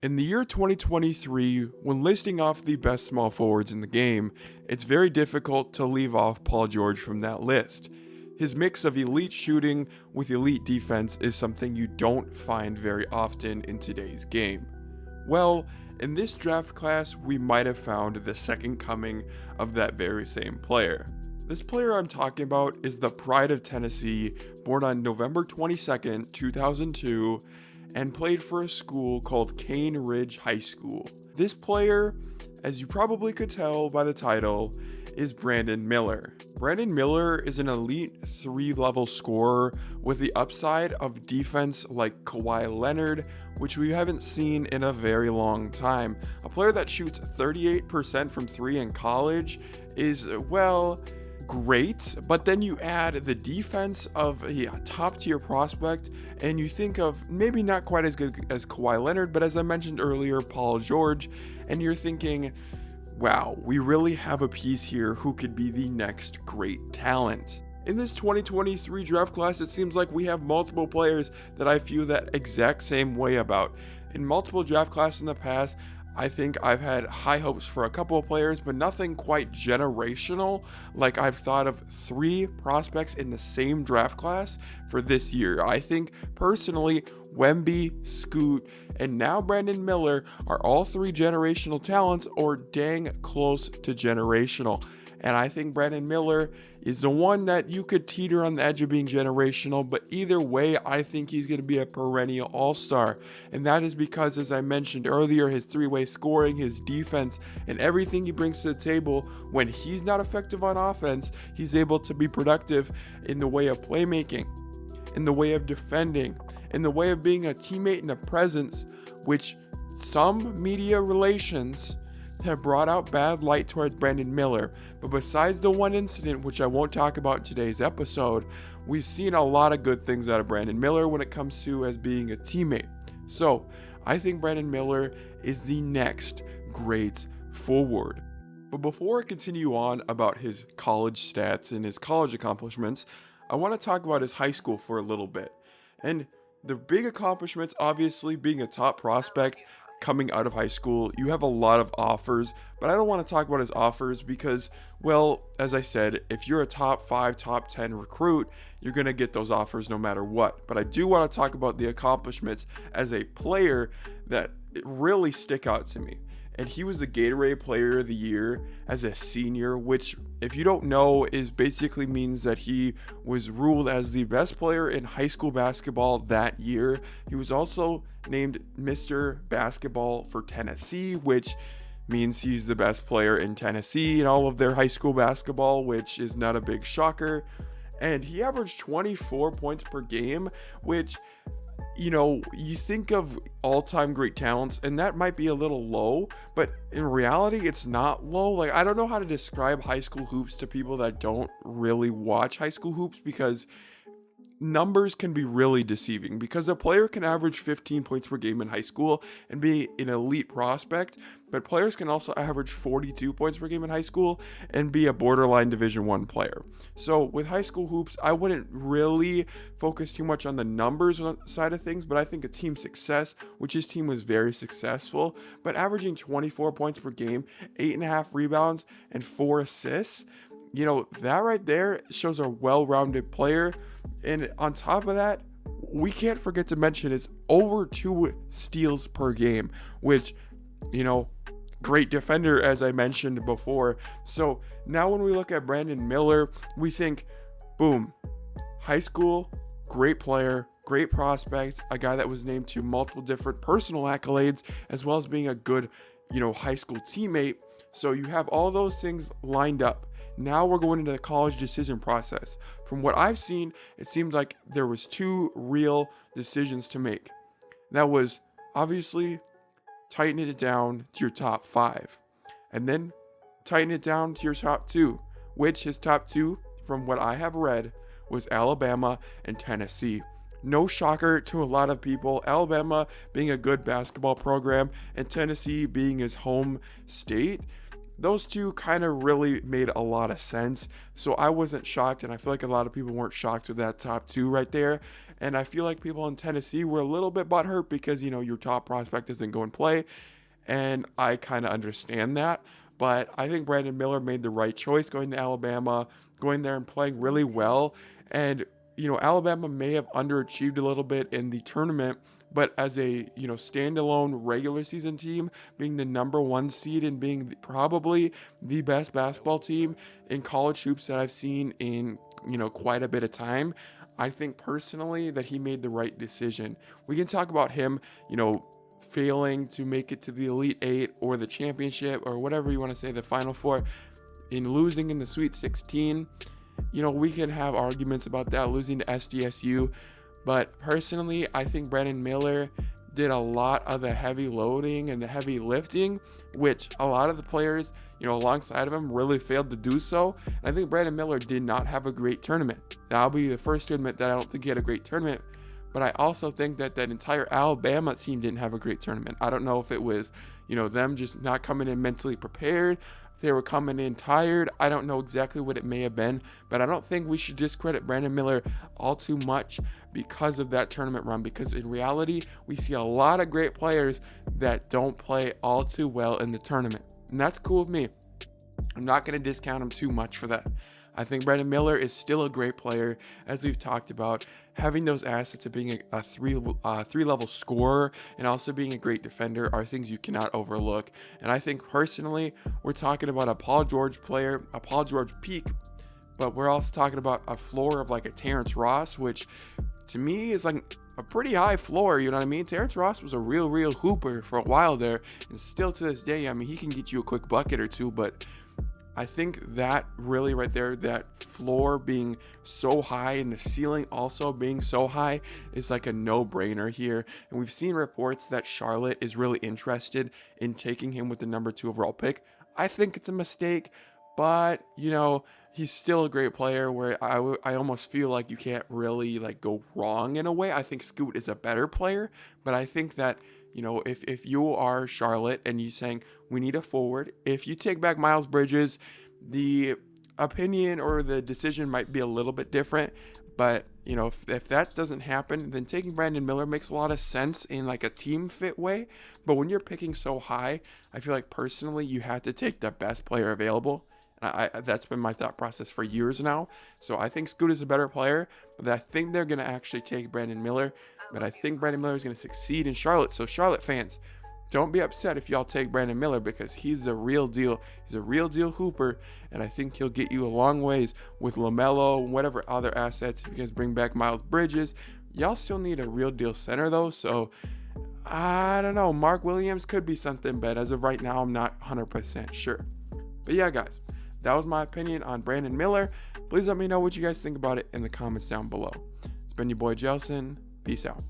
In the year 2023, when listing off the best small forwards in the game, it's very difficult to leave off Paul George from that list. His mix of elite shooting with elite defense is something you don't find very often in today's game. Well, in this draft class, we might have found the second coming of that very same player. This player I'm talking about is the pride of Tennessee, born on November 22nd, 2002, and played for a school called Cane Ridge High School. This player, as you probably could tell by the title, is Brandon Miller. Brandon Miller is an elite 3-level scorer with the upside of defense like Kawhi Leonard, which we haven't seen in a very long time. A player that shoots 38% from 3 in college is, well, great, but then you add the defense of a top tier prospect and you think of maybe not quite as good as Kawhi Leonard, but as I mentioned earlier, Paul George, and you're thinking, wow, we really have a piece here who could be the next great talent. In this 2023 draft class, it seems like we have multiple players that I feel that exact same way about. In multiple draft classes in the past, I think I've had high hopes for a couple of players, but nothing quite generational like I've thought of 3 prospects in the same draft class for this year. I think personally, Wemby, Scoot, and now Brandon Miller are all 3 generational talents or dang close to generational. And I think Brandon Miller is the one that you could teeter on the edge of being generational, but either way, I think he's going to be a perennial all-star. And that is because, as I mentioned earlier, his 3-way scoring, his defense, and everything he brings to the table, when he's not effective on offense, he's able to be productive in the way of playmaking, in the way of defending, in the way of being a teammate and a presence, which some media relations have brought out bad light towards Brandon Miller. But besides the one incident, which I won't talk about in today's episode, we've seen a lot of good things out of Brandon Miller when it comes to as being a teammate. So I think Brandon Miller is the next great forward. But before I continue on about his college stats and his college accomplishments, I want to talk about his high school for a little bit. And the big accomplishments, obviously being a top prospect, coming out of high school, you have a lot of offers, but I don't want to talk about his offers because, well, as I said, if you're a top 5, top 10 recruit, you're going to get those offers no matter what. But I do want to talk about the accomplishments as a player that really stick out to me. And he was the Gatorade Player of the Year as a senior, which, if you don't know, is basically means that he was ruled as the best player in high school basketball that year. He was also named Mr. Basketball for Tennessee, which means he's the best player in Tennessee in all of their high school basketball, which is not a big shocker. And he averaged 24 points per game, which, you know, you think of all-time great talents and that might be a little low, but in reality it's not low. Like, I don't know how to describe high school hoops to people that don't really watch high school hoops, because numbers can be really deceiving, because a player can average 15 points per game in high school and be an elite prospect, but players can also average 42 points per game in high school and be a borderline Division I player. So with high school hoops, I wouldn't really focus too much on the numbers side of things, but I think a team success, which his team was very successful, but averaging 24 points per game, 8.5 rebounds, and 4 assists, you know, that right there shows a well-rounded player. And on top of that, we can't forget to mention his over 2 steals per game, which, you know, great defender, as I mentioned before. So now when we look at Brandon Miller, we think, boom, high school, great player, great prospect, a guy that was named to multiple different personal accolades, as well as being a good, you know, high school teammate. So you have all those things lined up. Now we're going into the college decision process. From what I've seen, it seemed like there was 2 real decisions to make. That was obviously tighten it down to your top 5, and then tighten it down to your top 2, which his top 2, from what I have read, was Alabama and Tennessee. No shocker to a lot of people, Alabama being a good basketball program and Tennessee being his home state. Those 2 kind of really made a lot of sense. So I wasn't shocked, and I feel like a lot of people weren't shocked with that top 2 right there. And I feel like people in Tennessee were a little bit butthurt because, your top prospect doesn't go and play. And I kind of understand that. But I think Brandon Miller made the right choice going to Alabama, going there and playing really well. And, Alabama may have underachieved a little bit in the tournament, but as a, standalone regular season team, being the number 1 seed and being probably the best basketball team in college hoops that I've seen in, quite a bit of time, I think personally that he made the right decision. We can talk about him, failing to make it to the Elite Eight or the championship or whatever you want to say, the Final Four, in losing in the Sweet 16. We can have arguments about that, losing to SDSU. But personally, I think Brandon Miller did a lot of the heavy loading and the heavy lifting, which a lot of the players, alongside of him really failed to do so. I think Brandon Miller did not have a great tournament. I'll be the first to admit that I don't think he had a great tournament. But I also think that that entire Alabama team didn't have a great tournament. I don't know if it was, them just not coming in mentally prepared. They were coming in tired. I don't know exactly what it may have been, but I don't think we should discredit Brandon Miller all too much because of that tournament run, because in reality, we see a lot of great players that don't play all too well in the tournament. And that's cool with me. I'm not going to discount him too much for that. I think Brandon Miller is still a great player, as we've talked about. Having those assets of being a three-level scorer and also being a great defender are things you cannot overlook. And I think personally, we're talking about a Paul George player, a Paul George peak, but we're also talking about a floor of like a Terrence Ross, which to me is like a pretty high floor, you know what I mean? Terrence Ross was a real hooper for a while there, and still to this day, I mean, he can get you a quick bucket or two, but I think that really right there, that floor being so high and the ceiling also being so high is like a no-brainer here. And we've seen reports that Charlotte is really interested in taking him with the number 2 overall pick. I think it's a mistake, but he's still a great player where I almost feel like you can't really like go wrong in a way. I think Scoot is a better player, but I think that if you are Charlotte and you're saying we need a forward, if you take back Miles Bridges, the opinion or the decision might be a little bit different. But if that doesn't happen, then taking Brandon Miller makes a lot of sense in like a team fit way. But when you're picking so high, I feel like personally you have to take the best player available. That's been my thought process for years now. So I think Scoot is a better player, but I think they're going to actually take Brandon Miller. But I think Brandon Miller is going to succeed in Charlotte. So Charlotte fans, don't be upset if y'all take Brandon Miller, because he's the real deal. He's a real deal hooper, and I think he'll get you a long ways with LaMelo and whatever other assets. If you guys bring back Miles Bridges, y'all still need a real deal center though. So I don't know. Mark Williams could be something, but as of right now, I'm not 100% sure. But yeah, guys, that was my opinion on Brandon Miller. Please let me know what you guys think about it in the comments down below. It's been your boy Jelson. Peace out.